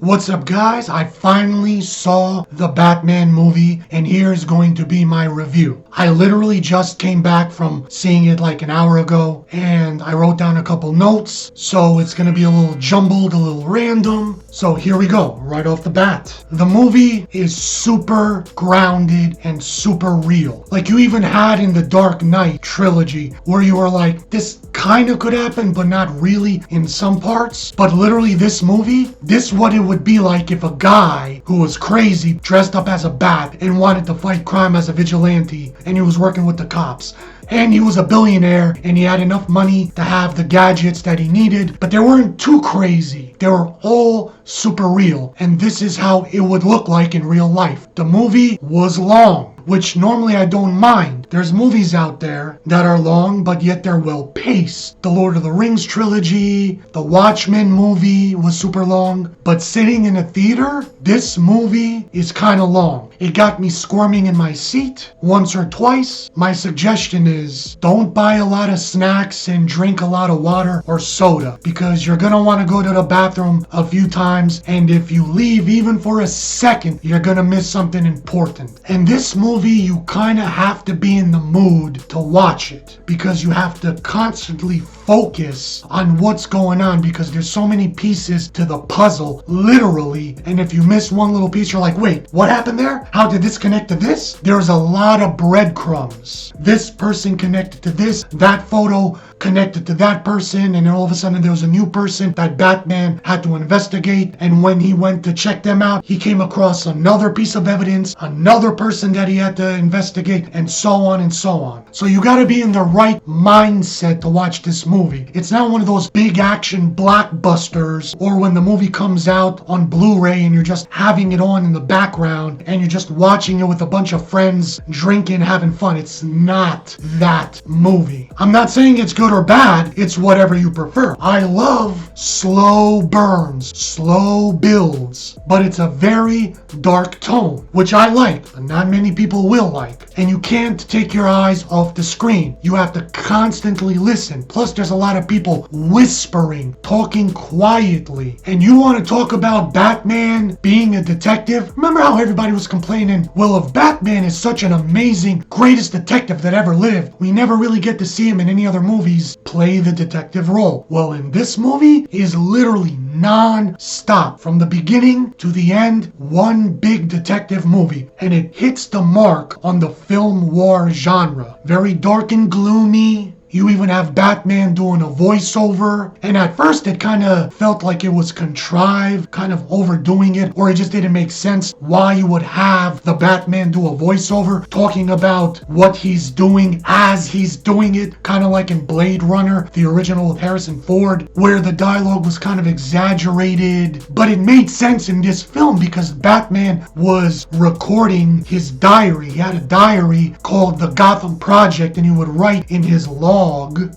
What's up, guys? I finally saw the Batman movie, and here's going to be my review. I literally just came back from seeing it like an hour ago, and I wrote down a couple notes, so it's gonna be a little jumbled, a little random. So here we go, right off the bat. The movie is super grounded and super real. Like you even had in the Dark Knight trilogy, where you were like, this kind of could happen, but not really in some parts. But literally this movie, this is what it would be like if a guy who was crazy dressed up as a bat and wanted to fight crime as a vigilante, and he was working with the cops. And he was a billionaire and he had enough money to have the gadgets that he needed, but they weren't too crazy. They were all super real. And this is how it would look like in real life. The movie was long, which normally I don't mind. There's movies out there that are long, but yet they're well paced. The Lord of the Rings trilogy, the Watchmen movie was super long. But sitting in a theater, this movie is kind of long. It got me squirming in my seat once or twice. My suggestion is don't buy a lot of snacks and drink a lot of water or soda, because you're gonna want to go to the bathroom a few times, and if you leave even for a second, you're gonna miss something important. And this movie, you kind of have to be in the mood to watch it, because you have to constantly focus on what's going on, because there's so many pieces to the puzzle, literally, and if you miss one little piece, you're like, wait, what happened there? How did this connect to this? There's a lot of breadcrumbs. This person connected to this, that photo connected to that person, and then all of a sudden there was a new person that Batman had to investigate, and when he went to check them out, he came across another piece of evidence, another person that he had to investigate, and so on and so on. So you gotta be in the right mindset to watch this movie. It's not one of those big action blockbusters, or when the movie comes out on Blu-ray and you're just having it on in the background and you're just watching it with a bunch of friends, drinking, having fun. It's not that movie. I'm not saying it's good or bad, it's whatever you prefer. I love slow burns, slow builds, but it's a very dark tone, which I like, but not many people will like. And you can't take your eyes off the screen. You have to constantly listen. Plus, there's a lot of people whispering, talking quietly. And you want to talk about Batman being a detective? Remember how everybody was complaining, well, if Batman is such an amazing, greatest detective that ever lived, we never really get to see him in any other movies play the detective role. Well, in this movie is literally non-stop from the beginning to the end, one big detective movie, and it hits the mark on the film noir genre. Very dark and gloomy. You even have Batman doing a voiceover, and at first it kind of felt like it was contrived, kind of overdoing it, or it just didn't make sense why you would have the Batman do a voiceover talking about what he's doing as he's doing it, kind of like in Blade Runner, the original with Harrison Ford, where the dialogue was kind of exaggerated, but it made sense in this film because Batman was recording his diary. He had a diary called The Gotham Project, and he would write in his log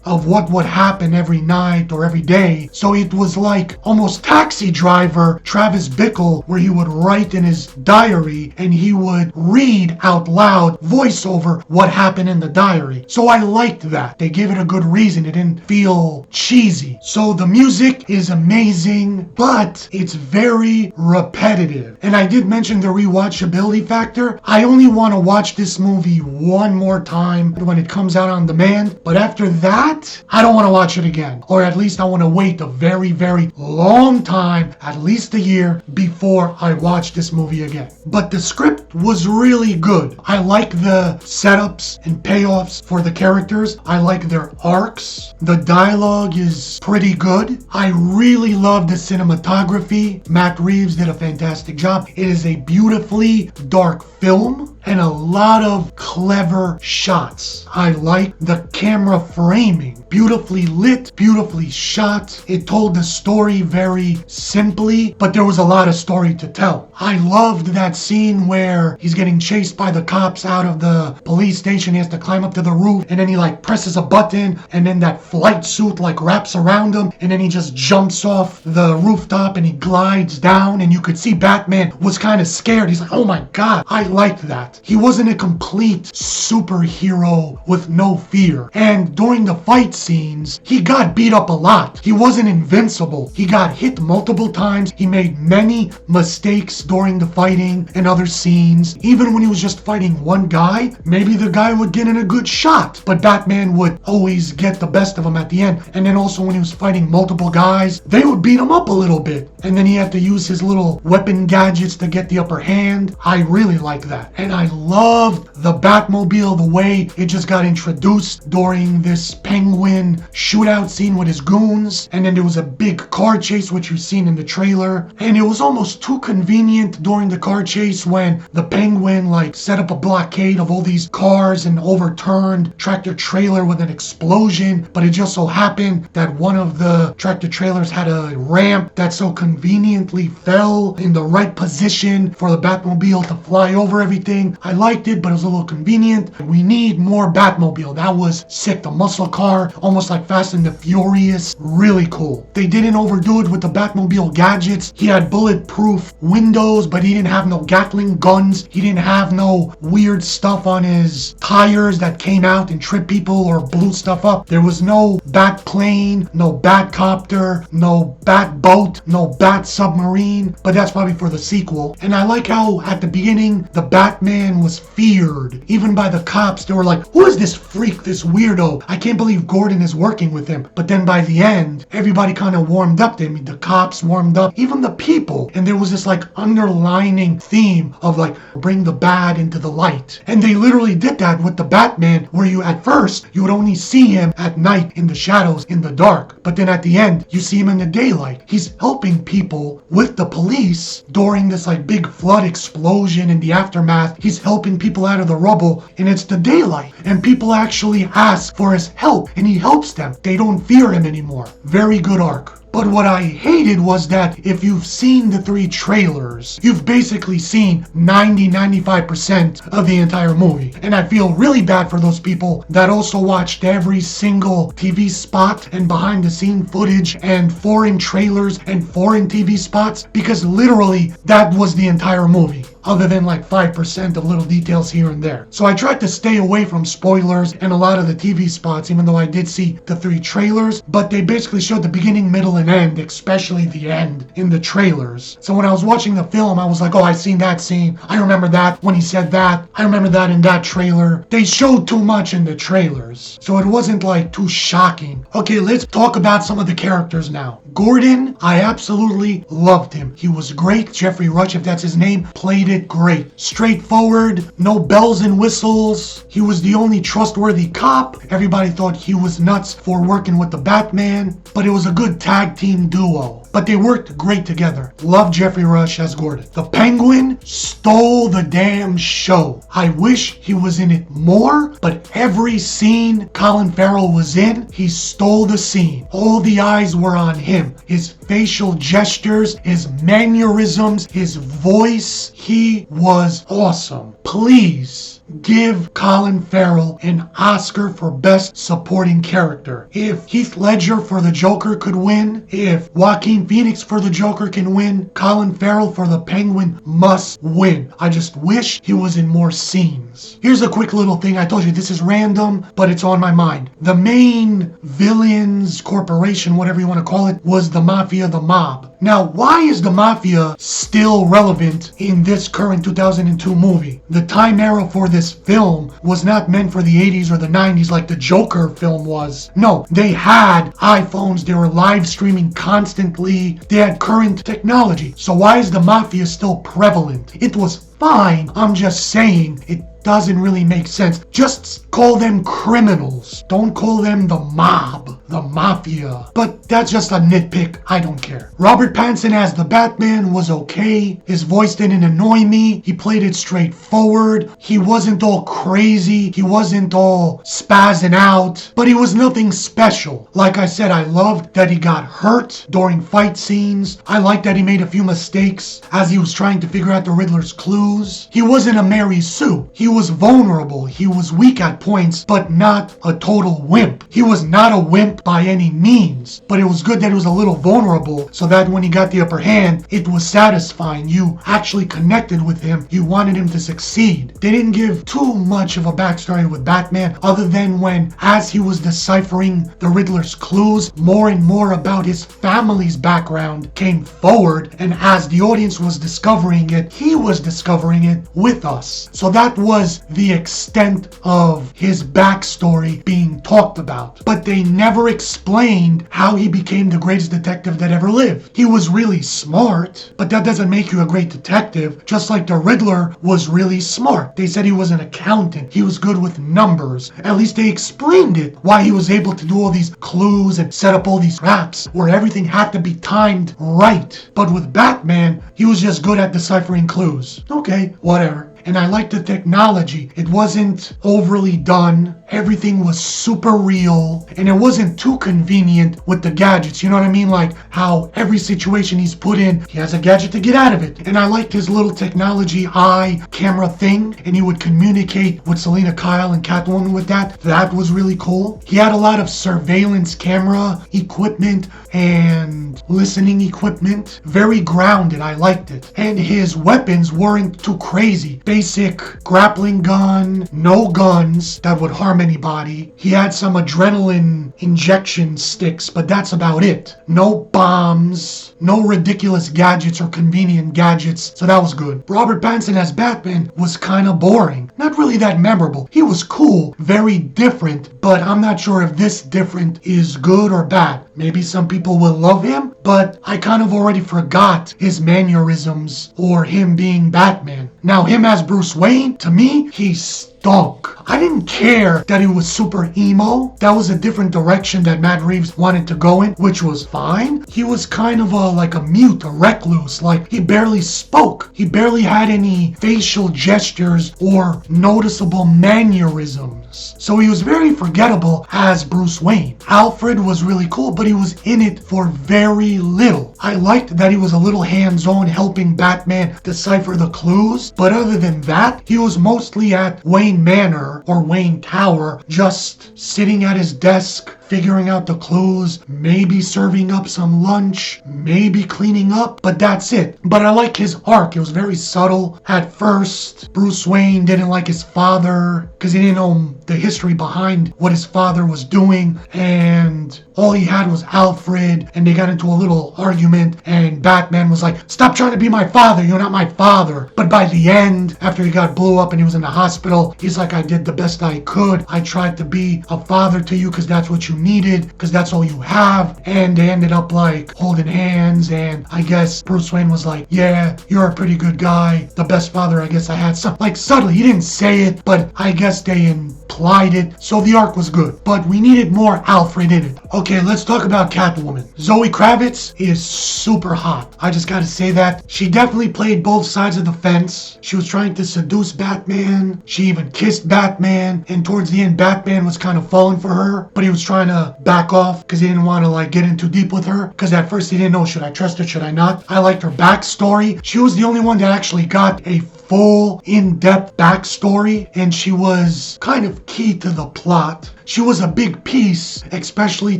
of what would happen every night or every day. So it was like almost Taxi Driver, Travis Bickle, where he would write in his diary and he would read out loud, voiceover, what happened in the diary. So I liked that. They gave it a good reason. It didn't feel cheesy. So the music is amazing, but it's very repetitive. And I did mention the rewatchability factor. I only want to watch this movie one more time when it comes out on demand, but after that, I don't want to watch it again. Or at least I want to wait a very, very long time, at least a year, before I watch this movie again. But the script was really good. I like the setups and payoffs for the characters. I like their arcs. The dialogue is pretty good. I really love the cinematography. Matt Reeves did a fantastic job. It is a beautifully dark film and a lot of clever shots. I like the camera framing. Beautifully lit, beautifully shot. It told the story very simply, but there was a lot of story to tell. I loved that scene where he's getting chased by the cops out of the police station. He has to climb up to the roof, and then he like presses a button, and then that flight suit like wraps around him, and then he just jumps off the rooftop and he glides down, and you could see Batman was kind of scared. He's like, oh my god. I liked that. that. He wasn't a complete superhero with no fear. And during the fight scenes, he got beat up a lot. He wasn't invincible. He got hit multiple times. He made many mistakes during the fighting and other scenes. Even when he was just fighting one guy, maybe the guy would get in a good shot, but Batman would always get the best of him at the end. And then also when he was fighting multiple guys, they would beat him up a little bit. And then he had to use his little weapon gadgets to get the upper hand. I really like that. And I loved the Batmobile, the way it just got introduced during this Penguin shootout scene with his goons. And then there was a big car chase, which you've seen in the trailer. And it was almost too convenient during the car chase when the Penguin set up a blockade of all these cars and overturned tractor trailer with an explosion. But it just so happened that one of the tractor trailers had a ramp that so conveniently fell in the right position for the Batmobile to fly over everything. I liked it, but it was a little convenient. We need more Batmobile. That was sick. The muscle car, almost like Fast and the Furious. Really cool. They didn't overdo it with the Batmobile gadgets. He had bulletproof windows, but he didn't have no Gatling guns. He didn't have no weird stuff on his tires that came out and tripped people or blew stuff up. There was no bat plane, no bat copter, no bat boat, no bat submarine, but that's probably for the sequel. And I like how at the beginning the Batman was feared even by the cops. They were like, who is this freak, this weirdo? I can't believe Gordon is working with him. But then by the end, everybody kind of warmed up to him. The cops warmed up, even the people. And there was this underlining theme of bring the bad into the light. And they literally did that with the Batman, where you at first you would only see him at night in the shadows, in the dark. But then at the end, you see him in the daylight. He's helping people with the police during this big flood explosion in the aftermath. He's helping people out of the rubble, and it's the daylight. And people actually ask for his help, and he helps them. They don't fear him anymore. Very good arc. But what I hated was that if you've seen the 3 trailers, you've basically seen 90-95% of the entire movie. And I feel really bad for those people that also watched every single TV spot and behind the scene footage and foreign trailers and foreign TV spots, because literally that was the entire movie, other than 5% of little details here and there. So I tried to stay away from spoilers and a lot of the TV spots, even though I did see the 3 trailers, but they basically showed the beginning, middle, and end, especially the end in the trailers. So when I was watching the film, I was like, oh, I seen that scene. I remember that when he said that. I remember that in that trailer. They showed too much in the trailers, so it wasn't too shocking. Okay, let's talk about some of the characters now. Gordon, I absolutely loved him. He was great. Jeffrey Rush, if that's his name, played it great. Straightforward, no bells and whistles. He was the only trustworthy cop. Everybody thought he was nuts for working with the Batman, but it was a good tag team duo. But they worked great together. Love Jeffrey Rush as Gordon. The Penguin stole the damn show. I wish he was in it more, but every scene Colin Farrell was in, he stole the scene. All the eyes were on him. His facial gestures, his mannerisms, his voice, he was awesome. Please give Colin Farrell an Oscar for Best Supporting Character. If Heath Ledger for the Joker could win, if Joaquin Phoenix for the Joker can win, Colin Farrell for the Penguin must win. I just wish he was in more scenes. Here's a quick little thing. I told you this is random, but it's on my mind. The main villains, corporation, whatever you want to call it, was the Mafia, the mob. Now, why is the Mafia still relevant in this current 2002 movie? The time era for this film was not meant for the 80s or the 90s like the Joker film was. No, they had iPhones, they were live streaming constantly, they had current technology. So why is the Mafia still prevalent? It was fine. I'm just saying it doesn't really make sense. Just call them criminals. Don't call them the mob, the Mafia. But that's just a nitpick. I don't care. Robert Pattinson as the Batman was okay. His voice didn't annoy me. He played it straightforward. He wasn't all crazy. He wasn't all spazzing out. But he was nothing special. Like I said, I loved that he got hurt during fight scenes. I liked that he made a few mistakes as he was trying to figure out the Riddler's clues. He wasn't a Mary Sue. He was vulnerable. He was weak at points, but not a total wimp. He was not a wimp by any means, but it was good that it was a little vulnerable, so that when he got the upper hand, it was satisfying. You actually connected with him. You wanted him to succeed. They didn't give too much of a backstory with Batman, other than when, as he was deciphering the Riddler's clues, more and more about his family's background came forward, and as the audience was discovering it, he was discovering it with us. So that was the extent of his backstory being talked about. But they never explained how he became the greatest detective that ever lived. He was really smart, but that doesn't make you a great detective, just like the Riddler was really smart. They said he was an accountant. He was good with numbers. At least they explained it, why he was able to do all these clues and set up all these traps where everything had to be timed right. But with Batman, he was just good at deciphering clues. Okay, whatever. And I liked the technology. It wasn't overly done. Everything was super real. And it wasn't too convenient with the gadgets. You know what I mean? Like how every situation he's put in, he has a gadget to get out of it. And I liked his little technology eye camera thing. And he would communicate with Selina Kyle and Catwoman with that. That was really cool. He had a lot of surveillance camera equipment and listening equipment. Very grounded. I liked it. And his weapons weren't too crazy. Basic grappling gun, no guns that would harm anybody. He had some adrenaline injection sticks, but that's about it. No bombs, no ridiculous gadgets or convenient gadgets, so that was good. Robert Pattinson as Batman was kind of boring. Not really that memorable. He was cool, very different, but I'm not sure if this different is good or bad. Maybe some people will love him, but I kind of already forgot his mannerisms or him being Batman. Now him as Bruce Wayne, to me, he stunk. I didn't care that he was super emo. That was a different direction that Matt Reeves wanted to go in, which was fine. He was kind of like a mute, a recluse, like he barely spoke. He barely had any facial gestures or noticeable mannerisms. So he was very forgettable as Bruce Wayne. Alfred was really cool, but he was in it for very little. I liked that he was a little hands-on helping Batman decipher the clues, but other than that, he was mostly at Wayne Manor or Wayne Tower, just sitting at his desk, figuring out the clues, maybe serving up some lunch, maybe cleaning up, but that's it. But I like his arc. It was very subtle. At first, Bruce Wayne didn't like his father because he didn't know the history behind what his father was doing, and all he had was Alfred, and they got into a little argument, and Batman was like, "Stop trying to be my father, you're not my father." But by the end, after he got blew up and he was in the hospital, he's like, "I did the best I could. I tried to be a father to you because that's what you needed, because that's all you have." And they ended up like holding hands, and I guess Bruce Wayne was like, "Yeah, you're a pretty good guy. The best father I guess I had." Some like subtly, he didn't say it, but I guess they implied it. So the arc was good, but we needed more Alfred in it. Okay, let's talk about Catwoman. Zoe Kravitz is super hot. I just gotta say that. She definitely played both sides of the fence. She was trying to seduce Batman. She even kissed Batman, and towards the end Batman was kind of falling for her, but he was trying to back off because he didn't want to like get in too deep with her, because at first he didn't know, should I trust her, should I not? I liked her backstory. She was the only one that actually got a full in-depth backstory, and she was kind of key to the plot. She was a big piece, especially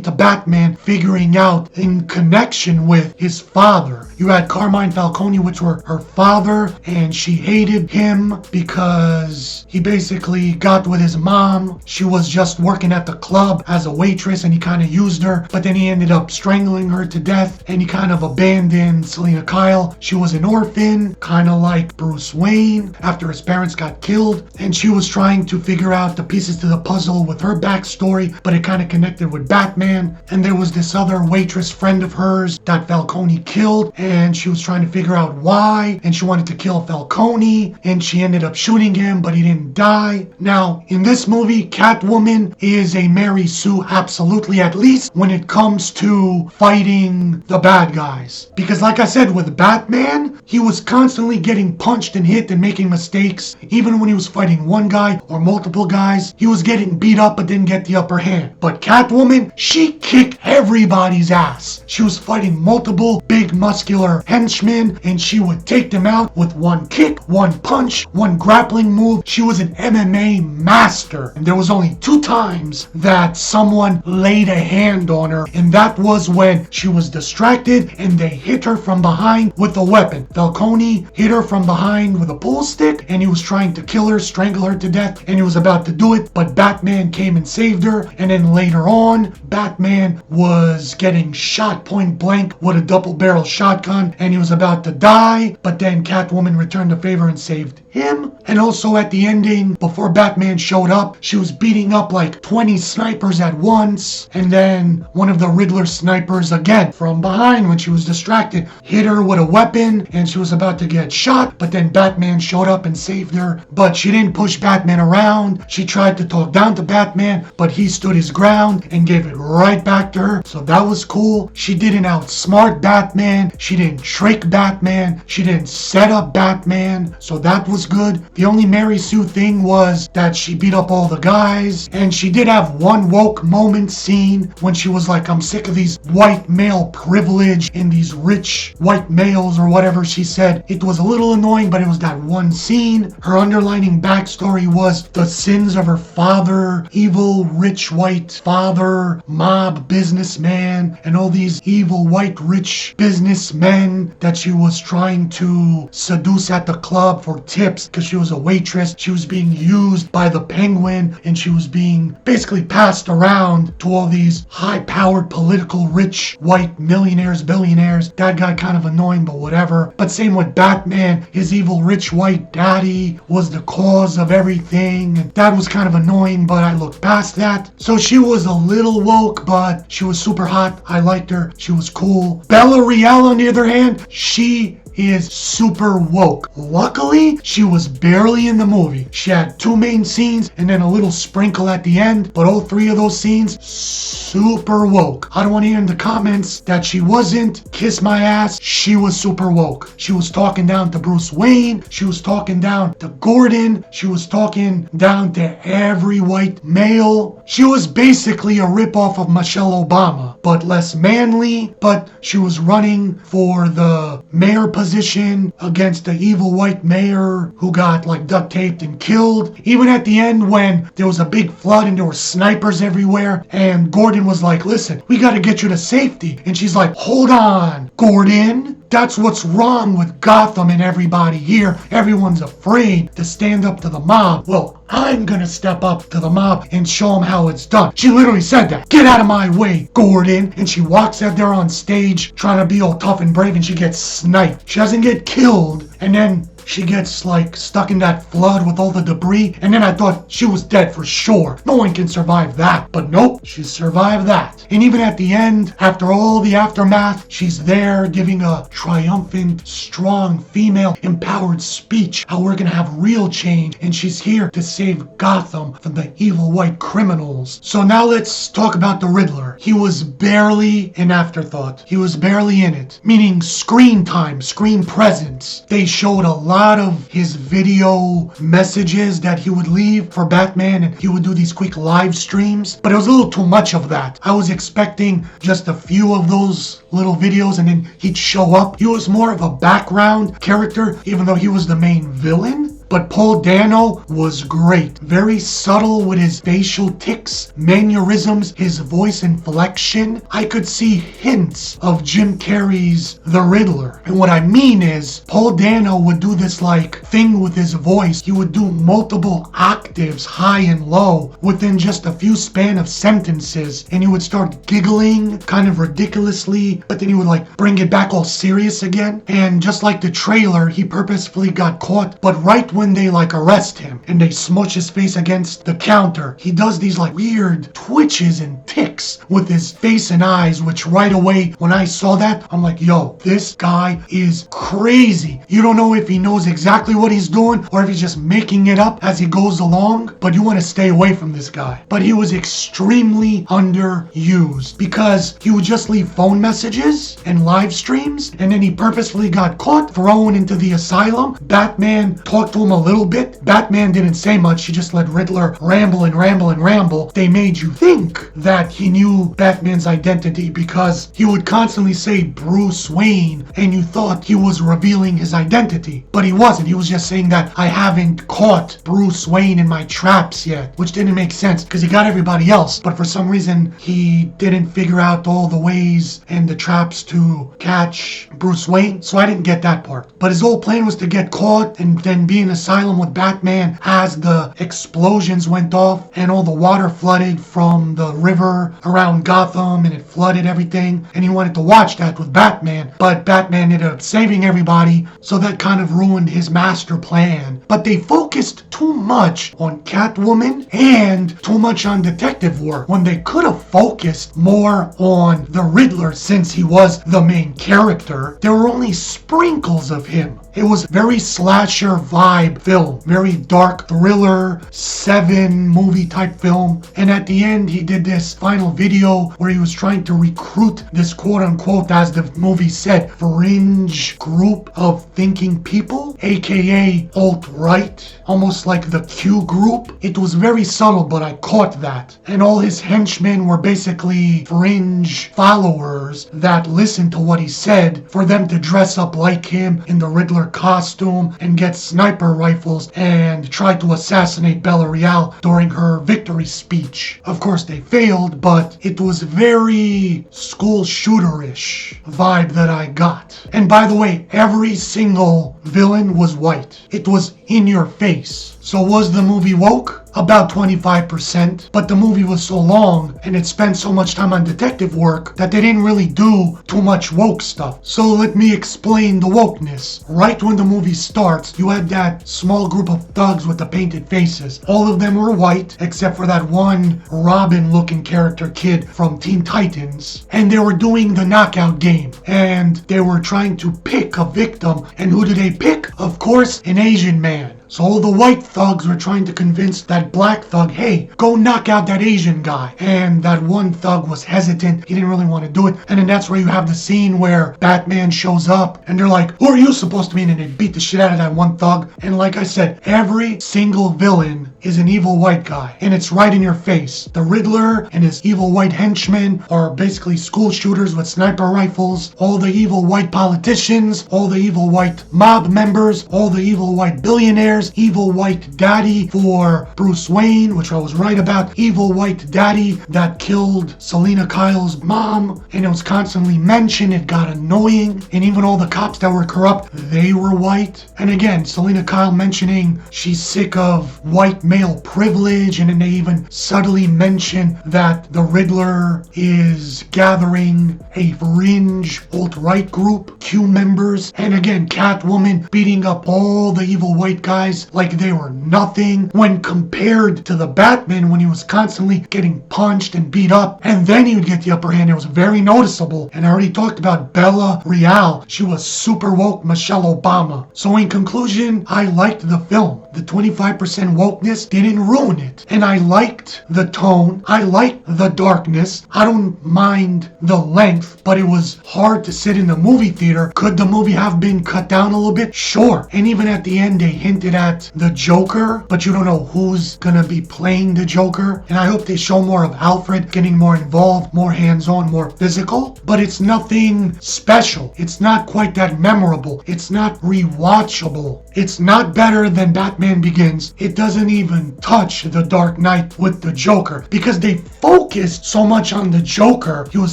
to Batman figuring out in connection with his father. You had Carmine Falcone, which were her father, and she hated him because he basically got with his mom. She was just working at the club as a waitress, and he kind of used her, but then he ended up strangling her to death, and he kind of abandoned Selina Kyle. She was an orphan, kind of like Bruce Wayne, after his parents got killed, and she was trying to figure out the pieces to the puzzle with her backstory, but it kind of connected with Batman. And there was this other waitress friend of hers that Falcone killed, and she was trying to figure out why, and she wanted to kill Falcone, and she ended up shooting him, but he didn't die. Now, in this movie, Catwoman is a Mary Sue, absolutely, at least when it comes to fighting the bad guys. Because like I said, with Batman, he was constantly getting punched and hit and making mistakes. Even when he was fighting one guy or multiple guys, he was getting beat up but then didn't get the upper hand. But Catwoman, she kicked everybody's ass. She was fighting multiple big muscular henchmen, and she would take them out with one kick, one punch, one grappling move. She was an MMA master. And there was only 2 times that someone laid a hand on her, and that was when she was distracted and they hit her from behind with a weapon. Falcone hit her from behind with a pool stick, and he was trying to kill her, strangle her to death, and he was about to do it, but Batman came and saved her. And then later on, Batman was getting shot point blank with a double-barrel shotgun, and he was about to die, but then Catwoman returned the favor and saved him. And also at the ending, before Batman showed up, she was beating up like 20 snipers at once, and then one of the Riddler snipers, again from behind when she was distracted, hit her with a weapon, and she was about to get shot, but then Batman showed up and saved her. But she didn't push Batman around. She tried to talk down to Batman, but he stood his ground and gave it right back to her, so that was cool. She didn't outsmart Batman, she didn't trick Batman, she didn't set up Batman, so that was good. The only Mary Sue thing was that she beat up all the guys, and she did have one woke moment scene when she was like, I'm sick of these white male privilege and these rich white males, or whatever she said. It was a little annoying, but it was that one scene. Her underlining backstory was the sins of her father, evil rich white father, mob businessman, and all these evil white rich businessmen that she was trying to seduce at the club for tips because she was a waitress. She was being used by the Penguin, and she was being basically passed around to all these high-powered political rich white millionaires, billionaires. That got kind of annoying, but whatever. But same with Batman, his evil rich white daddy was the cause of everything, and that was kind of annoying, but I looked past that. So she was a little woke, but she was super hot. I liked her. She was cool. Bella Real, on the other hand, she is super woke. Luckily, she was barely in the movie. She had 2 main scenes and then a little sprinkle at the end, but all 3 of those scenes, super woke. I don't want to hear in the comments that she wasn't. Kiss my ass. She was super woke. She was talking down to Bruce Wayne. She was talking down to Gordon. She was talking down to every white male. She was basically a ripoff of Michelle Obama, but less manly. But she was running for the mayor position against the evil white mayor who got like duct taped and killed. Even at the end when there was a big flood and there were snipers everywhere, and Gordon was like, listen, we gotta get you to safety. And she's like, hold on, Gordon. That's what's wrong with Gotham and everybody here. Everyone's afraid to stand up to the mob. Well, I'm gonna step up to the mob and show them how it's done. She literally said that. Get out of my way, Gordon. And she walks out there on stage trying to be all tough and brave, and she gets sniped. She doesn't get killed, and then she gets like stuck in that flood with all the debris, and then I thought she was dead for sure. No one can survive that. But nope, she survived that. And even at the end, after all the aftermath, she's there giving a triumphant, strong, female empowered speech, how we're gonna have real change, and she's here to save Gotham from the evil white criminals. So now let's talk about the Riddler. He was barely an afterthought. He was barely in it, meaning screen time, screen presence. They showed a lot of his video messages that he would leave for Batman, and he would do these quick live streams, but it was a little too much of that. I was expecting just a few of those little videos and then he'd show up. He was more of a background character, even though he was the main villain. But Paul Dano was great. Very subtle with his facial tics, mannerisms, his voice inflection. I could see hints of Jim Carrey's The Riddler. And what I mean is, Paul Dano would do this like thing with his voice. He would do multiple octaves, high and low, within just a few span of sentences. And he would start giggling kind of ridiculously, but then he would like bring it back all serious again. And just like the trailer, he purposefully got caught. But right when they like arrest him and they smush his face against the counter, he does these like weird twitches and tics with his face and eyes, which right away when I saw that, I'm like, yo, this guy is crazy. You don't know if he knows exactly what he's doing or if he's just making it up as he goes along, but you want to stay away from this guy. But he was extremely underused because he would just leave phone messages and live streams, and then he purposefully got caught, thrown into the asylum. Batman talked to him him a little bit. Batman didn't say much. He just let Riddler ramble and ramble and ramble. They made you think that he knew Batman's identity because he would constantly say Bruce Wayne, and you thought he was revealing his identity. But he wasn't. He was just saying that I haven't caught Bruce Wayne in my traps yet, which didn't make sense because he got everybody else. But for some reason, he didn't figure out all the ways and the traps to catch Bruce Wayne. So I didn't get that part. But his whole plan was to get caught and then be in asylum with Batman as the explosions went off and all the water flooded from the river around Gotham and it flooded everything. And he wanted to watch that with Batman. But Batman ended up saving everybody. So that kind of ruined his master plan. But they focused too much on Catwoman and too much on detective work when they could have focused more on the Riddler since he was the main character. There were only sprinkles of him. It was very slasher vibe film, very dark thriller, 7 movie type film. And at the end, he did this final video where he was trying to recruit this quote unquote, as the movie said, fringe group of thinking people, aka alt-right, almost like the Q group. It was very subtle, but I caught that. And all his henchmen were basically fringe followers that listened to what he said for them to dress up like him in the Riddler costume and get sniper rifles and try to assassinate Bella Real during her victory speech. Of course they failed, but it was very school shooter-ish vibe that I got. And by the way, every single villain was white. It was in your face. So was the movie woke? About 25%, but the movie was so long and it spent so much time on detective work that they didn't really do too much woke stuff. So let me explain the wokeness. Right when the movie starts, you had that small group of thugs with the painted faces. All of them were white, except for that one Robin-looking character kid from Teen Titans. And they were doing the knockout game. And they were trying to pick a victim. And who did they pick? Of course, an Asian man. So all the white thugs were trying to convince that black thug, hey, go knock out that Asian guy. And that one thug was hesitant. He didn't really want to do it. And then that's where you have the scene where Batman shows up and they're like, who are you supposed to be? And they beat the shit out of that one thug. And like I said, every single villain is an evil white guy. And it's right in your face. The Riddler and his evil white henchmen are basically school shooters with sniper rifles. All the evil white politicians, all the evil white mob members, all the evil white billionaires, evil white daddy for Bruce Wayne, which I was right about, evil white daddy that killed Selena Kyle's mom, and it was constantly mentioned. It got annoying, and even all the cops that were corrupt, they were white. And again, Selena Kyle mentioning she's sick of white male privilege, and then they even subtly mention that the Riddler is gathering a fringe alt-right group, Q members, and again, Catwoman beating up all the evil white guys like they were nothing when compared to the Batman when he was constantly getting punched and beat up, and then he would get the upper hand. It was very noticeable. And I already talked about Bella Real. She was super woke Michelle Obama. So in conclusion, I liked the film. The 25% wokeness didn't ruin it. And I liked the tone. I liked the darkness. I don't mind the length, but it was hard to sit in the movie theater. Could the movie have been cut down a little bit? Sure. And even at the end, they hinted at the Joker, but you don't know who's gonna be playing the Joker. And I hope they show more of Alfred getting more involved, more hands-on, more physical. But it's nothing special. It's not quite that memorable. It's not rewatchable. It's not better than Batman Begins. It doesn't even touch The Dark Knight with the Joker because they focused so much on the Joker. He was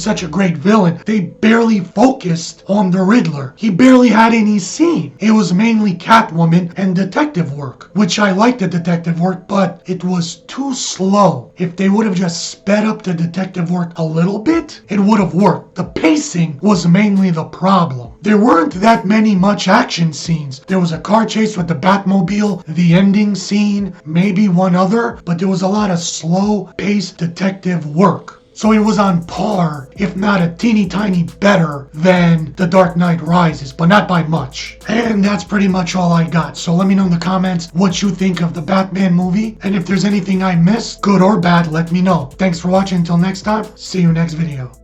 such a great villain. They barely focused on the Riddler. He barely had any scene. It was mainly Catwoman and detective work, which I liked the detective work, but it was too slow. If they would have just sped up the detective work a little bit, it would have worked. The pacing was mainly the problem. There weren't that much action scenes. There was a car chase with the Batmobile, the ending scene, maybe one other, but there was a lot of slow-paced detective work. So it was on par, if not a teeny tiny better than The Dark Knight Rises, but not by much. And that's pretty much all I got. So let me know in the comments what you think of the Batman movie. And if there's anything I missed, good or bad, let me know. Thanks for watching. Until next time, see you next video.